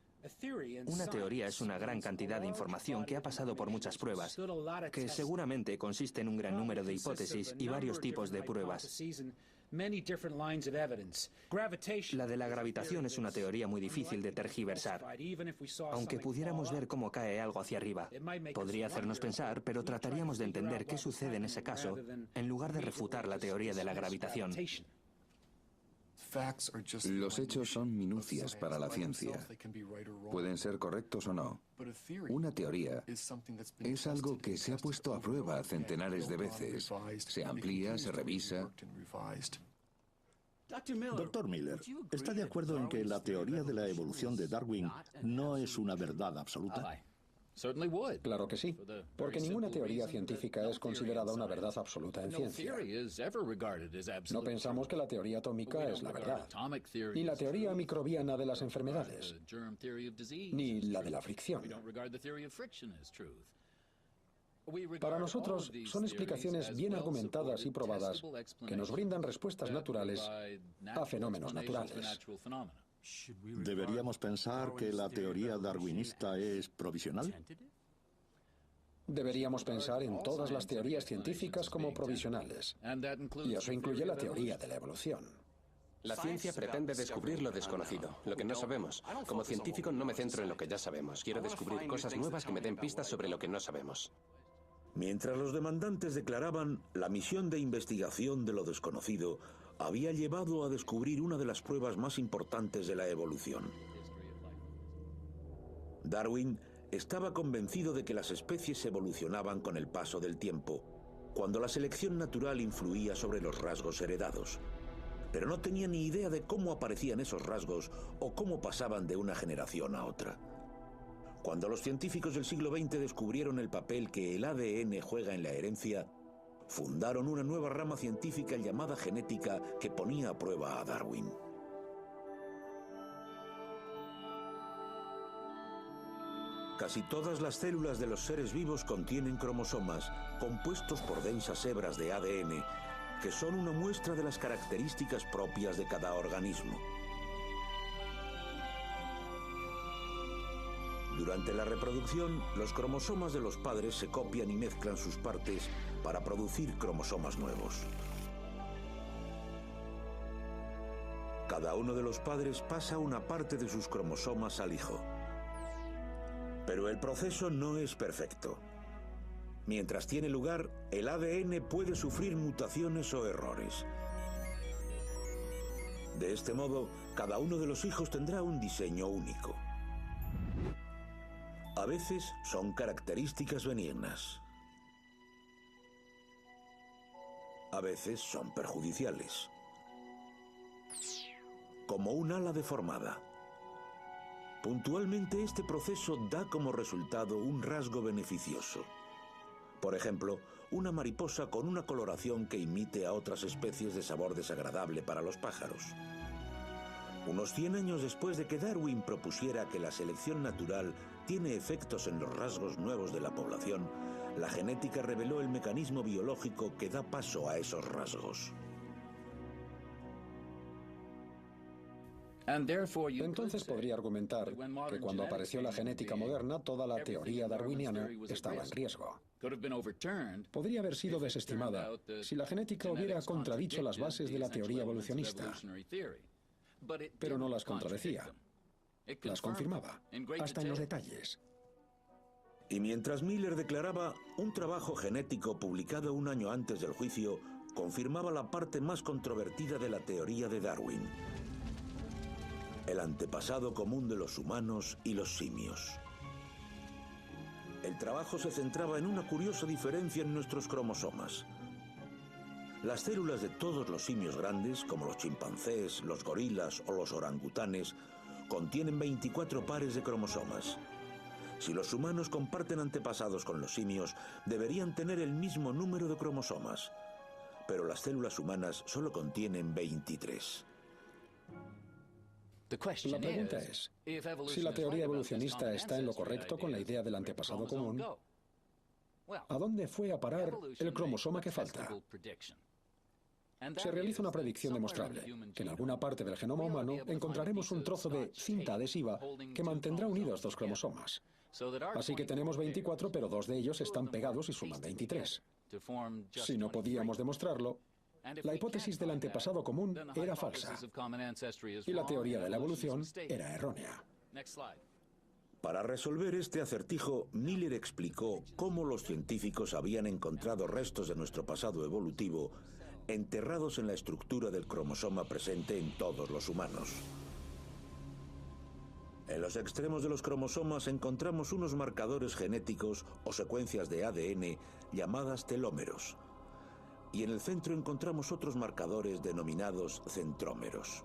una teoría es una gran cantidad de información que ha pasado por muchas pruebas, que seguramente consiste en un gran número de hipótesis y varios tipos de pruebas. La de la gravitación es una teoría muy difícil de tergiversar. Aunque pudiéramos ver cómo cae algo hacia arriba, podría hacernos pensar, pero trataríamos de entender qué sucede en ese caso, en lugar de refutar la teoría de la gravitación. Los hechos son minucias para la ciencia. Pueden ser correctos o no. Una teoría es algo que se ha puesto a prueba centenares de veces. Se amplía, se revisa. Doctor Miller, ¿está de acuerdo en que la teoría de la evolución de Darwin no es una verdad absoluta? Claro que sí, porque ninguna teoría científica es considerada una verdad absoluta en ciencia. No pensamos que la teoría atómica es la verdad, ni la teoría microbiana de las enfermedades, ni la de la fricción. Para nosotros son explicaciones bien argumentadas y probadas que nos brindan respuestas naturales a fenómenos naturales. ¿Deberíamos pensar que la teoría darwinista es provisional? Deberíamos pensar en todas las teorías científicas como provisionales. Y eso incluye la teoría de la evolución. La ciencia pretende descubrir lo desconocido, lo que no sabemos. Como científico no me centro en lo que ya sabemos. Quiero descubrir cosas nuevas que me den pistas sobre lo que no sabemos. Mientras los demandantes declaraban, la misión de investigación de lo desconocido había llevado a descubrir una de las pruebas más importantes de la evolución. Darwin estaba convencido de que las especies evolucionaban con el paso del tiempo, cuando la selección natural influía sobre los rasgos heredados. Pero no tenía ni idea de cómo aparecían esos rasgos o cómo pasaban de una generación a otra. Cuando los científicos del siglo XX descubrieron el papel que el ADN juega en la herencia, fundaron una nueva rama científica llamada genética que ponía a prueba a Darwin. Casi todas las células de los seres vivos contienen cromosomas, compuestos por densas hebras de ADN, que son una muestra de las características propias de cada organismo. Durante la reproducción, los cromosomas de los padres se copian y mezclan sus partes para producir cromosomas nuevos. Cada uno de los padres pasa una parte de sus cromosomas al hijo. Pero el proceso no es perfecto. Mientras tiene lugar, el ADN puede sufrir mutaciones o errores. De este modo, cada uno de los hijos tendrá un diseño único. A veces son características benignas. A veces son perjudiciales. Como un ala deformada. Puntualmente, este proceso da como resultado un rasgo beneficioso. Por ejemplo, una mariposa con una coloración que imite a otras especies de sabor desagradable para los pájaros. Unos 100 años después de que Darwin propusiera que la selección natural tiene efectos en los rasgos nuevos de la población, la genética reveló el mecanismo biológico que da paso a esos rasgos. Entonces podría argumentar que cuando apareció la genética moderna, toda la teoría darwiniana estaba en riesgo. Podría haber sido desestimada si la genética hubiera contradicho las bases de la teoría evolucionista. Pero no las contradecía. Las confirmaba, hasta en los detalles. Y mientras Miller declaraba, un trabajo genético publicado un año antes del juicio confirmaba la parte más controvertida de la teoría de Darwin: el antepasado común de los humanos y los simios. El trabajo se centraba en una curiosa diferencia en nuestros cromosomas. Las células de todos los simios grandes, como los chimpancés, los gorilas o los orangutanes, contienen 24 pares de cromosomas. Si los humanos comparten antepasados con los simios, deberían tener el mismo número de cromosomas. Pero las células humanas solo contienen 23. La pregunta es, si la teoría evolucionista está en lo correcto con la idea del antepasado común, ¿a dónde fue a parar el cromosoma que falta? Se realiza una predicción demostrable, que en alguna parte del genoma humano encontraremos un trozo de cinta adhesiva que mantendrá unidos dos cromosomas. Así que tenemos 24, pero 2 de ellos están pegados y suman 23. Si no podíamos demostrarlo, la hipótesis del antepasado común era falsa y la teoría de la evolución era errónea. Para resolver este acertijo, Miller explicó cómo los científicos habían encontrado restos de nuestro pasado evolutivo enterrados en la estructura del cromosoma presente en todos los humanos. En los extremos de los cromosomas encontramos unos marcadores genéticos o secuencias de ADN llamadas telómeros. Y en el centro encontramos otros marcadores denominados centrómeros.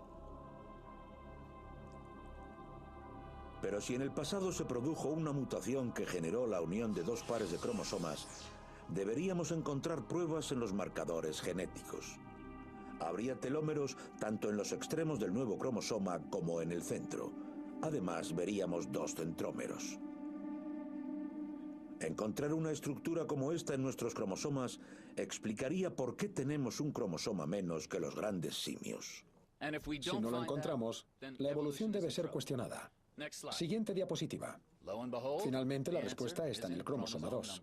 Pero si en el pasado se produjo una mutación que generó la unión de 2 pares de cromosomas, deberíamos encontrar pruebas en los marcadores genéticos. Habría telómeros tanto en los extremos del nuevo cromosoma como en el centro. Además, veríamos 2 centrómeros. Encontrar una estructura como esta en nuestros cromosomas explicaría por qué tenemos un cromosoma menos que los grandes simios. Si no lo encontramos, la evolución debe ser cuestionada. Siguiente diapositiva. Finalmente, la respuesta está en el cromosoma 2.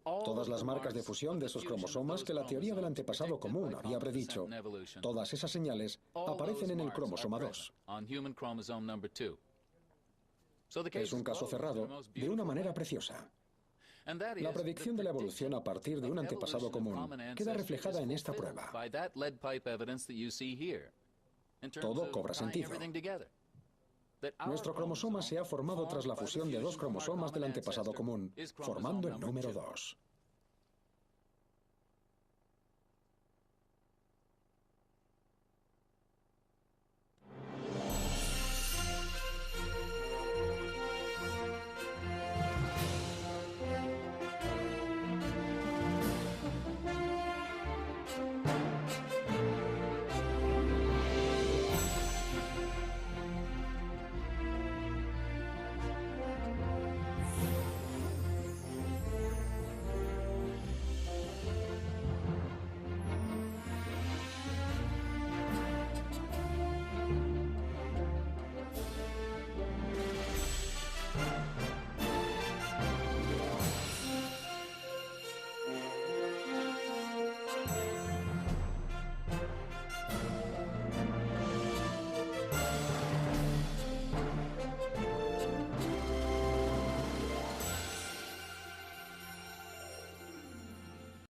Todas las marcas de fusión de esos cromosomas que la teoría del antepasado común había predicho, todas esas señales aparecen en el cromosoma 2. Es un caso cerrado de una manera preciosa. La predicción de la evolución a partir de un antepasado común queda reflejada en esta prueba. Todo cobra sentido. Nuestro cromosoma se ha formado tras la fusión de dos cromosomas del antepasado común, formando el número 2.